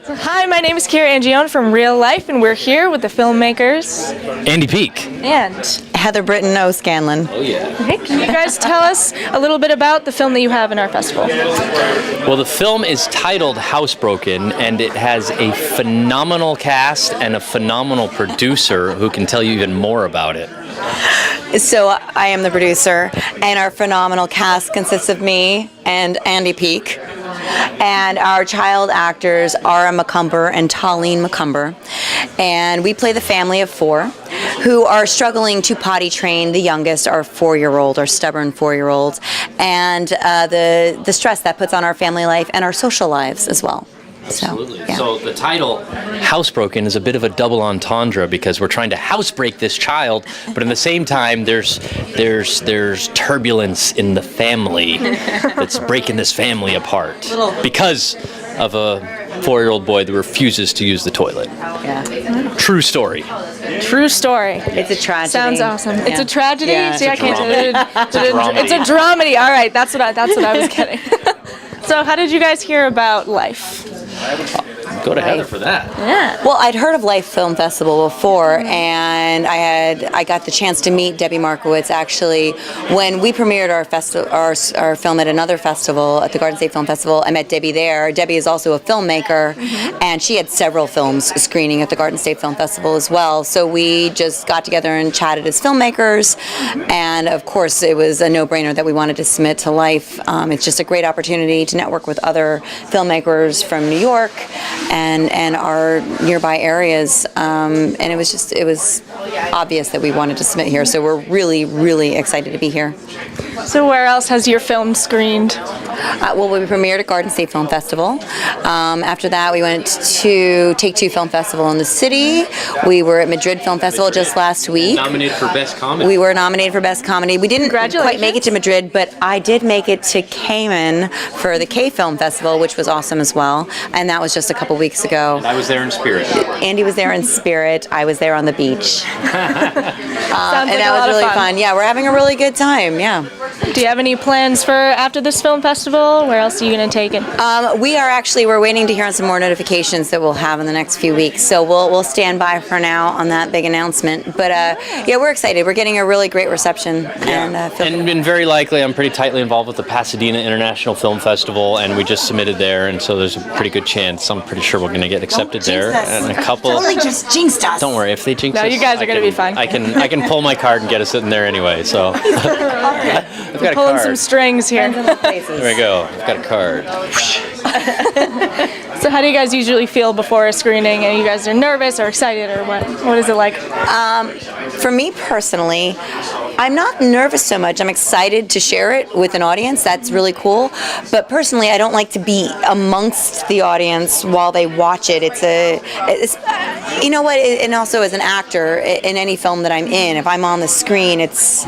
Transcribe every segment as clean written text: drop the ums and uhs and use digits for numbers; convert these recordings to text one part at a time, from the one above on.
Hi, my name is Kira Angione from Real Life, and we're here with the filmmakers. Andy Peak. And Heather Britton O'Scanlan. Oh, yeah. hey, can you guys tell us a little bit about the film that you have in our festival? Well, the film is titled Housebroken, and it has a phenomenal cast and a phenomenal producer who can tell you even more about it. So I am the producer, and our phenomenal cast consists of me and Andy Peak. And our child actors are McCumber and Tallene McCumber. And we play the family of four who are struggling to potty train the youngest, our 4-year-old, our stubborn 4-year-old, and the stress that puts on our family life and our social lives as well. Absolutely. Yeah. So the title, Housebroken, is a bit of a double entendre because we're trying to housebreak this child, but in the same time, there's turbulence in the family that's breaking this family apart because of a 4-year-old boy that refuses to use the toilet. Yeah. True story. True story. It's a tragedy. Sounds awesome. Yeah. It's a tragedy. Yeah, See, I it's a can't. dramedy. It's a dramedy. All right, that's what I was getting. So, how did you guys hear about LIIFE? Go to Heather for that. Yeah. Well, I'd heard of LIIFE Film Festival before, and I got the chance to meet Debbie Markowitz actually when we premiered our film at another festival, at the Garden State Film Festival. I met Debbie there. Debbie is also a filmmaker, and she had several films screening at the Garden State Film Festival as well. So we just got together and chatted as filmmakers, and of course it was a no-brainer that we wanted to submit to LIIFE. It's just a great opportunity to network with other filmmakers from New York and our nearby areas, and it was obvious that we wanted to submit here, so we're really, really excited to be here. So, where else has your film screened? Well, we premiered at Garden State Film Festival. After that, we went to Take Two Film Festival in the city. We were at Madrid Film Festival just last week. Nominated for Best Comedy. We were nominated for Best Comedy. We didn't quite make it to Madrid, but I did make it to Cayman for the K Film Festival, which was awesome as well. And that was just a couple weeks ago. I was there in spirit. Andy was there in spirit. I was there on the beach. Sounds like and that was really fun. Yeah, we're having a really good time. Yeah. Do you have any plans for after this film festival? Where else are you going to take it? We're waiting to hear on some more notifications that we'll have in the next few weeks. So we'll stand by for now on that big announcement. But yeah, we're excited. We're getting a really great reception. And very likely, I'm pretty tightly involved with the Pasadena International Film Festival, and we just submitted there, and so there's a pretty good chance. I'm pretty sure we're going to get accepted there. And a couple. Totally just jinxed us. Don't worry, if they jinx us, No, you guys are going to be fine. I can pull my card and get us in there anyway. So I've got a Pulling card. some strings here. There we go. I've got a card. So, how do you guys usually feel before a screening? Are you guys nervous or excited, or what? What is it like? For me personally, I'm not nervous so much. I'm excited to share it with an audience. That's really cool. But personally, I don't like to be amongst the audience while they watch it. It's you know what? And also as an actor in any film that I'm in, if I'm on the screen, it's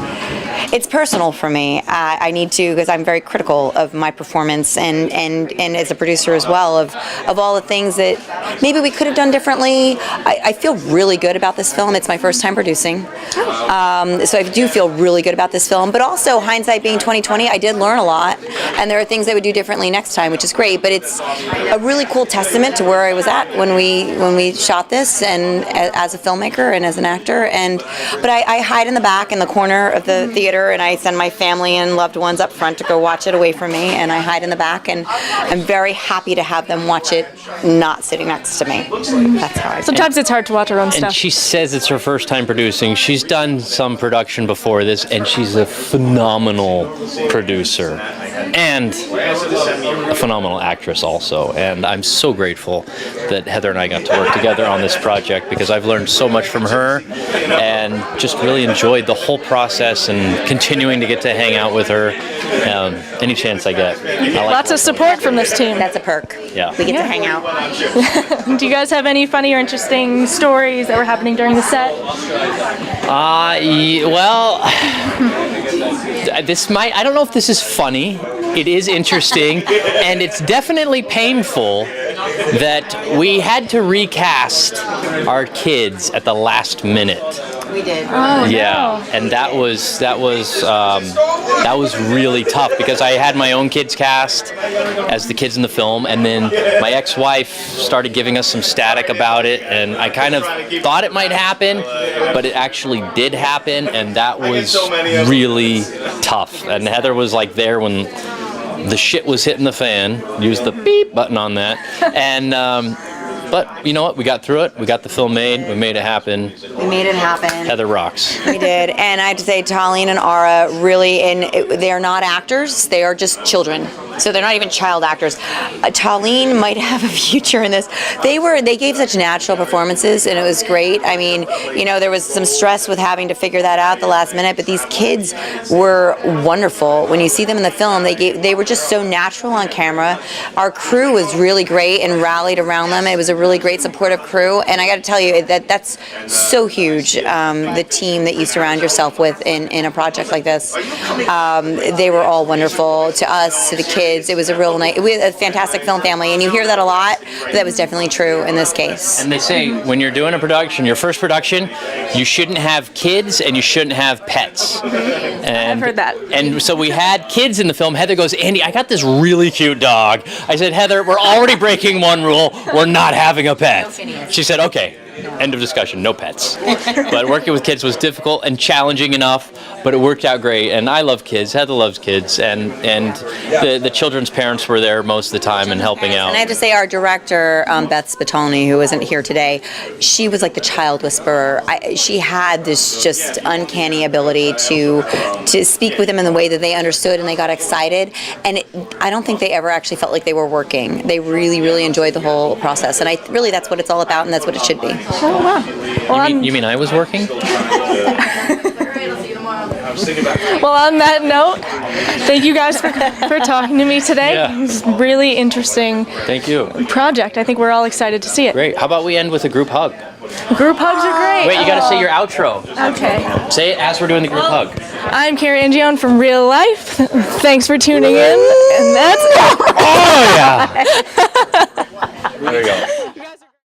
personal for me. I need to, because I'm very critical of my performance and as a producer as well of all the things that maybe we could have done differently. I feel really good about this film. It's my first time producing. So I do feel really good about this film, but also hindsight being 2020, I did learn a lot, and there are things I would do differently next time, which is great. But it's a really cool testament to where I was at when we shot this, and as a filmmaker and as an actor. But I hide in the back in the corner of the theater, and I send my family and loved ones up front to go watch it away from me, and I hide in the back, and I'm very happy to have them watch it not sitting next to me. That's how I feel. Sometimes it's hard to watch our own And stuff. she says it's her first time producing. She's done some production before this, and she's a phenomenal producer and a phenomenal actress also. And I'm so grateful that Heather and I got to work together on this project, because I've learned so much from her and just really enjoyed the whole process and continuing to get to hang out with her any chance I get. Lots of support from this team. That's a perk. Yeah. We get to hang out. Do you guys have any funny or interesting stories that were happening during the set? Well, I don't know if this is funny. It is interesting, and it's definitely painful that we had to recast our kids at the last minute. We did. Yeah, and that was really tough because I had my own kids cast as the kids in the film, and then my ex-wife started giving us some static about it, and I kind of thought it might happen, but it actually did happen, and that was really tough. And Heather was like there when the shit was hitting the fan. Use the beep button on that, and. But you know what? We got through it. We got the film made. We made it happen. We made it happen. Heather rocks. We did. And I have to say, Talene and Ara really, they are not actors. They are just children. So they're not even child actors. Talene might have a future in this. They gave such natural performances, and it was great. I mean, you know, there was some stress with having to figure that out the last minute, but these kids were wonderful. When you see them in the film, they were just so natural on camera. Our crew was really great and rallied around them. It was a really great supportive crew, and I got to tell you that's so huge. The team that you surround yourself with in a project like this, they were all wonderful to us, to the kids. It was a real nice. We had a fantastic film family, and you hear that a lot. But that was definitely true in this case. And they say when you're doing a production, your first production, you shouldn't have kids and you shouldn't have pets. And, I've heard that. And so we had kids in the film. Heather goes, Andy, I got this really cute dog. I said, Heather, we're already breaking one rule. We're not having a pet. She said, okay. End of discussion. No pets. But working with kids was difficult and challenging enough, but it worked out great. And I love kids. Heather loves kids, and the children's parents were there most of the time and helping out. And I have to say, our director, Beth Spitolny, who isn't here today, she was like the child whisperer. She had this just uncanny ability to speak with them in the way that they understood and they got excited. And I don't think they ever actually felt like they were working. They really, really enjoyed the whole process. And really, that's what it's all about, and that's what it should be. Oh, wow. Well, You mean I was working? Well, on that note, thank you guys for talking to me today. Yeah. It was a really interesting Thank you. project. I think we're all excited to see it. Great. How about we end with a group hug? Group hugs are great. Wait, you got to say your outro. Okay. Say it as we're doing the group hug. I'm Carrie Angione from Real Life. Thanks for tuning in. And that's Oh, yeah.